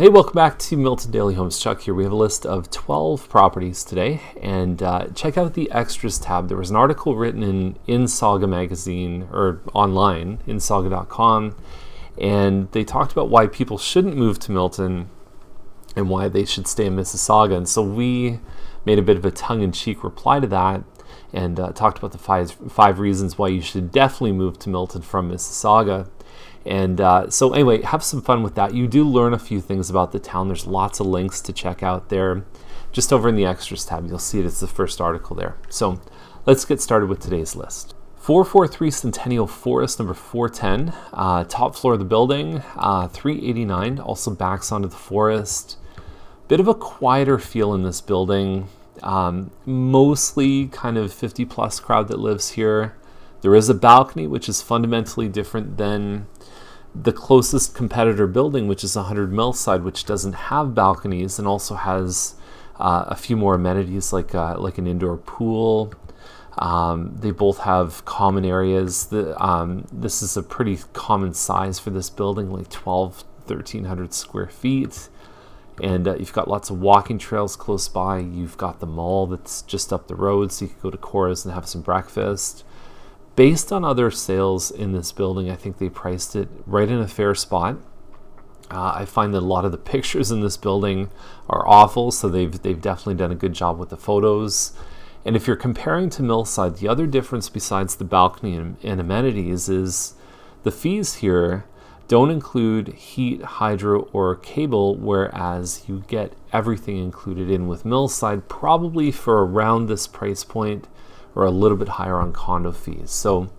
Hey, welcome back to Milton Daily Homes. Chuck here. We have a list of 12 properties today, and check out the extras tab. There was an article written in Saga magazine, or online, in saga.com, and they talked about why people shouldn't move to Milton and why they should stay in Mississauga. And so we made a bit of a tongue-in-cheek reply to that and talked about the five reasons why you should definitely move to Milton from Mississauga. And so anyway, have some fun with that. You do learn a few things about the town. There's lots of links to check out there. Just over in the extras tab, you'll see it. It's the first article there. So let's get started with today's list. 443 Centennial Forest, number 410. Top floor of the building, 389. Also backs onto the forest. Bit of a quieter feel in this building. Mostly kind of 50 plus crowd that lives here. There is a balcony, which is fundamentally different than the closest competitor building, which is 100 Millside, which doesn't have balconies and also has a few more amenities like an indoor pool. They both have common areas. This is a pretty common size for this building, like 1,300 square feet. And you've got lots of walking trails close by. You've got the mall that's just up the road, so you could go to Cora's and have some breakfast. Based on other sales in this building, I think they priced it right in a fair spot. I find that a lot of the pictures in this building are awful, so they've definitely done a good job with the photos. And if you're comparing to Millside, the other difference besides the balcony and amenities is the fees here don't include heat, hydro, or cable, whereas you get everything included in with Millside, probably for around this price point, or a little bit higher on condo fees. So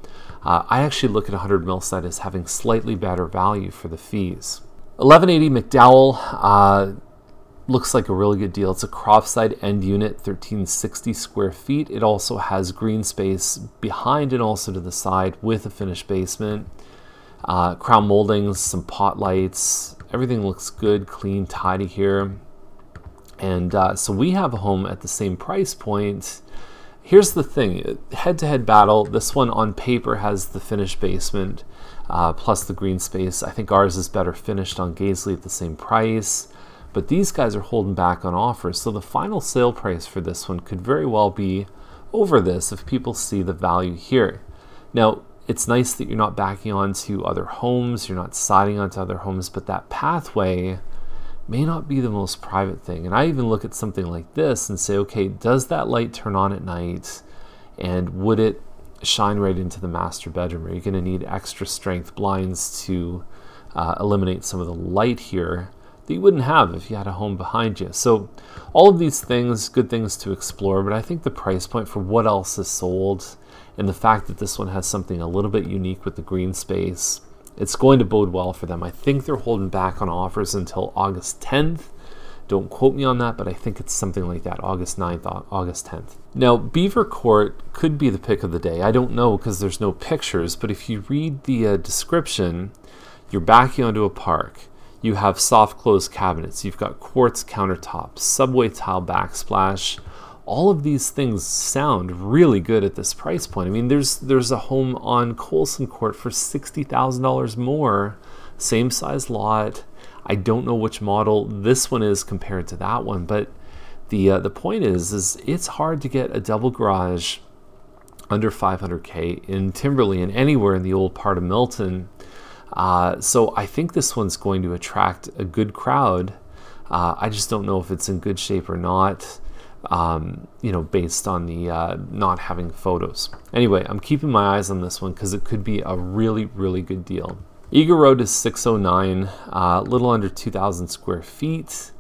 I actually look at 100 Millside as having slightly better value for the fees. 1180 McDowell looks like a really good deal. It's a cropside end unit, 1360 square feet. It also has green space behind and also to the side with a finished basement. Crown moldings, some pot lights. Everything looks good, clean, tidy here. And so we have a home at the same price point. Here's the thing, head-to-head battle. This one on paper has the finished basement plus the green space. I think ours is better finished on Gaisley at the same price, but these guys are holding back on offers. So the final sale price for this one could very well be over this if people see the value here. Now, it's nice that you're not backing onto other homes, you're not siding onto other homes, but that pathway may not be the most private thing. And I even look at something like this and say, okay, does that light turn on at night? And would it shine right into the master bedroom? Are you going to need extra strength blinds to eliminate some of the light here that you wouldn't have if you had a home behind you? So all of these things, good things to explore, but I think the price point for what else is sold and the fact that this one has something a little bit unique with the green space, it's going to bode well for them. I think they're holding back on offers until August 10th. Don't quote me on that, but I think it's something like that, August 9th, August 10th. Now, Beaver Court could be the pick of the day. I don't know because there's no pictures, but if you read the description, you're backing onto a park. You have soft close cabinets. You've got quartz countertops, subway tile backsplash. All of these things sound really good at this price point. I mean, there's a home on Colson Court for $60,000 more, same size lot. I don't know which model this one is compared to that one, but the point is it's hard to get a double garage under $500K in Timberley and anywhere in the old part of Milton. So I think this one's going to attract a good crowd. I just don't know if it's in good shape or not. Based on the not having photos. Anyway, I'm keeping my eyes on this one because it could be a really, really good deal. Eagle Road is 609, a little under 2,000 square feet.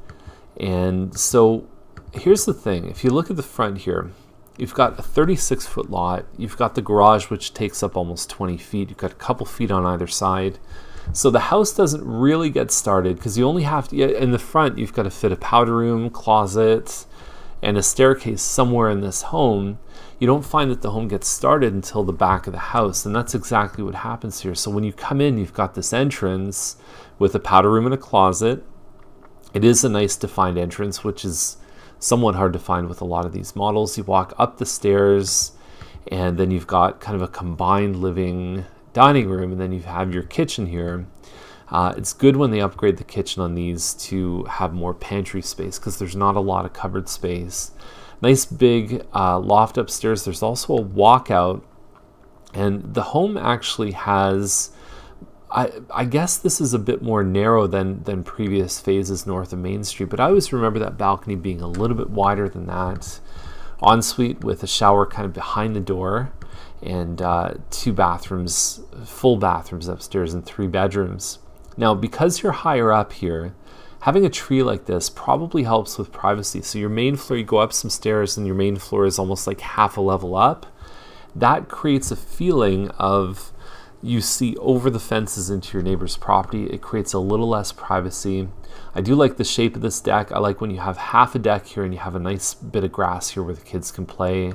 And so here's the thing. If you look at the front here, you've got a 36-foot lot. You've got the garage, which takes up almost 20 feet. You've got a couple feet on either side. So the house doesn't really get started because you only have to, in the front, you've got to fit a powder room, closet, and a staircase somewhere in this home. You don't find that the home gets started until the back of the house, and that's exactly what happens here. So when you come in, you've got this entrance with a powder room and a closet. It is a nice defined entrance, which is somewhat hard to find with a lot of these models. You walk up the stairs, and then you've got kind of a combined living dining room, and then you have your kitchen here. It's good when they upgrade the kitchen on these to have more pantry space because there's not a lot of cupboard space. Nice big loft upstairs. There's also a walkout, and the home actually has, I guess this is a bit more narrow than previous phases north of Main Street, but I always remember that balcony being a little bit wider than that. Ensuite with a shower kind of behind the door, and 2 bathrooms, full bathrooms upstairs, and 3 bedrooms. Now, because you're higher up here, having a tree like this probably helps with privacy. So your main floor, you go up some stairs and your main floor is almost like half a level up. That creates a feeling of you see over the fences into your neighbor's property. It creates a little less privacy. I do like the shape of this deck. I like when you have half a deck here and you have a nice bit of grass here where the kids can play.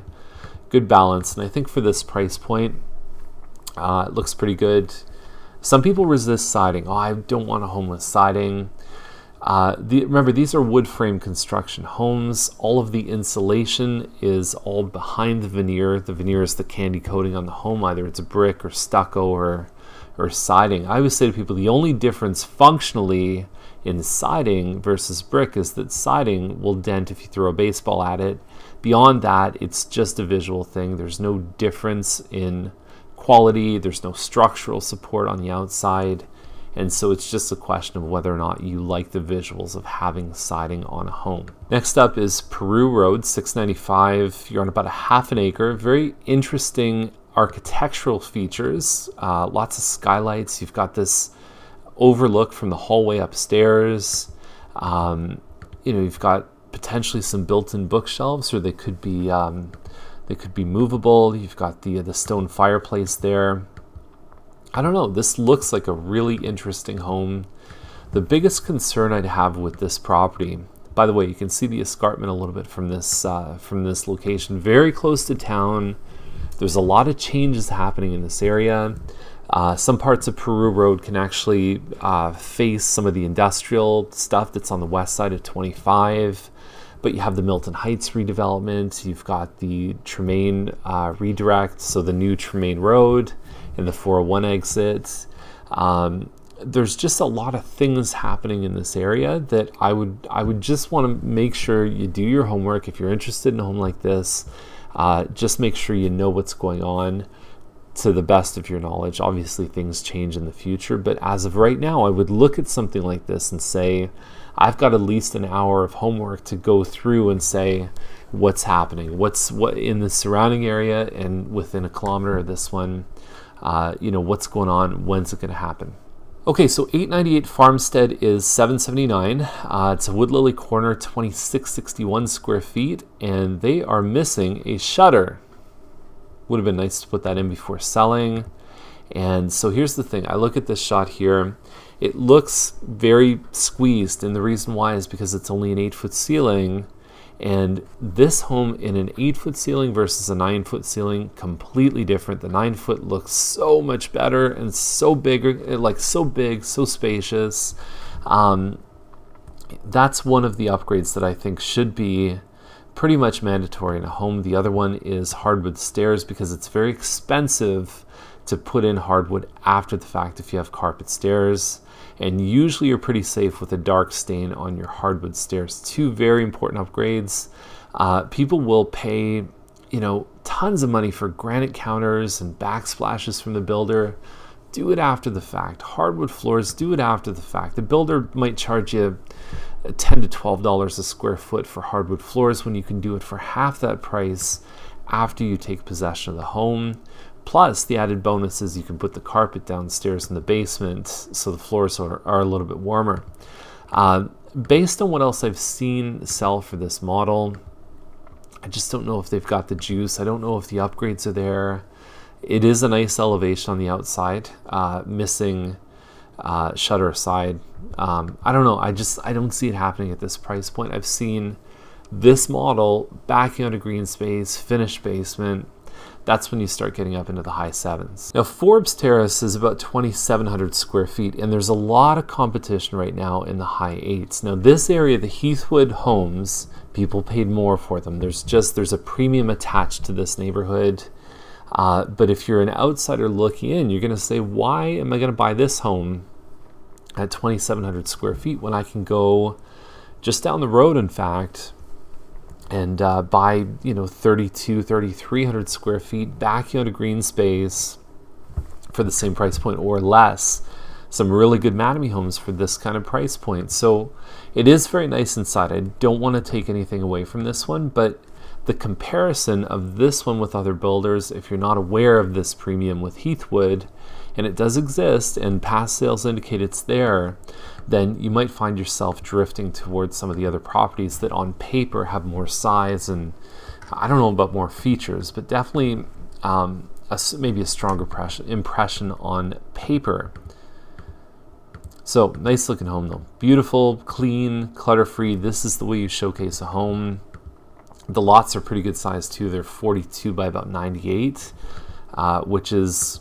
Good balance, and I think for this price point, it looks pretty good. Some people resist siding. Oh, I don't want a home with siding. Remember, these are wood frame construction homes. All of the insulation is all behind the veneer. The veneer is the candy coating on the home. Either it's brick or stucco or siding. I always say to people, the only difference functionally in siding versus brick is that siding will dent if you throw a baseball at it. Beyond that, it's just a visual thing. There's no difference in quality. There's no structural support on the outside. And so it's just a question of whether or not you like the visuals of having siding on a home. Next up is Peru Road, 695. You're on about a half an acre. Very interesting architectural features. Lots of skylights. You've got this overlook from the hallway upstairs. You've got potentially some built-in bookshelves, or they could be movable. You've got the stone fireplace there. I don't know, this looks like a really interesting home. The biggest concern I'd have with this property, by the way, you can see the escarpment a little bit from this location, very close to town. There's a lot of changes happening in this area. Some parts of Peru Road can actually face some of the industrial stuff that's on the west side of 25. But you have the Milton Heights redevelopment, you've got the Tremaine redirect, so the new Tremaine Road and the 401 exit. There's just a lot of things happening in this area that I would just want to make sure you do your homework. If you're interested in a home like this, just make sure you know what's going on to the best of your knowledge. Obviously things change in the future, but as of right now, I would look at something like this and say, I've got at least an hour of homework to go through and say what's happening, what in the surrounding area and within a kilometer of this one, what's going on, when's it going to happen. Okay, so 898 Farmstead is 779. It's a wood lily corner, 2661 square feet, and they are missing a shutter. Would have been nice to put that in before selling. And so here's the thing, I look at this shot here, it looks very squeezed, and the reason why is because it's only an 8-foot ceiling, and this home in an 8-foot ceiling versus a 9-foot ceiling, completely different. The 9-foot looks so much better and so bigger, like so big, so spacious. That's one of the upgrades that I think should be pretty much mandatory in a home. The other one is hardwood stairs, because it's very expensive to put in hardwood after the fact if you have carpet stairs, and usually you're pretty safe with a dark stain on your hardwood stairs. Two very important upgrades. People will pay tons of money for granite counters and backsplashes from the builder. Do it after the fact. Hardwood floors, do it after the fact. The builder might charge you $10 to $12 a square foot for hardwood floors when you can do it for half that price after you take possession of the home. Plus, the added bonus is you can put the carpet downstairs in the basement so the floors are a little bit warmer. Based on what else I've seen sell for this model, I just don't know if they've got the juice. I don't know if the upgrades are there. It is a nice elevation on the outside, missing shutter aside. I don't know. I don't see it happening at this price point. I've seen this model backing out a green space, finished basement. That's when you start getting up into the high 7s. Now, Forbes Terrace is about 2,700 square feet, and there's a lot of competition right now in the high 8s. Now, this area, the Heathwood homes, people paid more for them. There's a premium attached to this neighborhood. But if you're an outsider looking in, you're going to say, why am I going to buy this home at 2,700 square feet when I can go just down the road, in fact, and buy, 3,300 square feet, backyard of green space for the same price point or less. Some really good Mattamy homes for this kind of price point. So it is very nice inside. I don't want to take anything away from this one, but the comparison of this one with other builders, if you're not aware of this premium with Heathwood, and it does exist and past sales indicate it's there, then you might find yourself drifting towards some of the other properties that on paper have more size and I don't know about more features, but definitely maybe a stronger impression on paper. So nice looking home though. Beautiful, clean, clutter-free. This is the way you showcase a home. The lots are pretty good size too. They're 42 by about 98, which is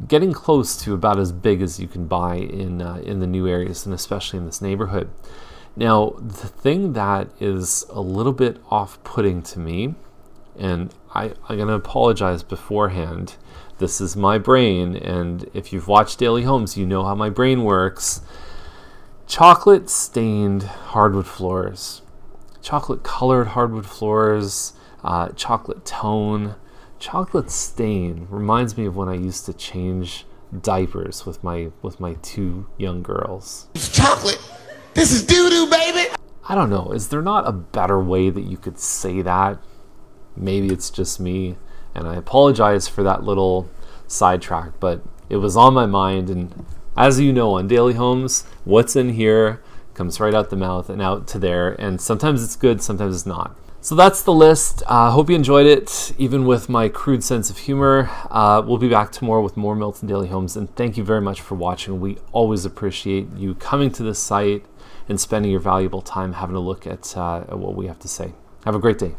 getting close to about as big as you can buy in the new areas, and especially in this neighborhood. Now, the thing that is a little bit off-putting to me, and I'm going to apologize beforehand. This is my brain, and if you've watched Daily Homes, you know how my brain works. Chocolate stained hardwood floors, chocolate colored hardwood floors, chocolate tone. Chocolate stain reminds me of when I used to change diapers with my 2 young girls. It's chocolate. This is doo-doo, baby. I don't know. Is there not a better way that you could say that? Maybe it's just me, and I apologize for that little sidetrack, but it was on my mind, and as you know, on Daily Homes, what's in here comes right out the mouth and out to there, and sometimes it's good, sometimes it's not. So that's the list. Hope you enjoyed it, even with my crude sense of humor. We'll be back tomorrow with more Milton Daily Homes, and thank you very much for watching. We always appreciate you coming to this site and spending your valuable time having a look at what we have to say. Have a great day.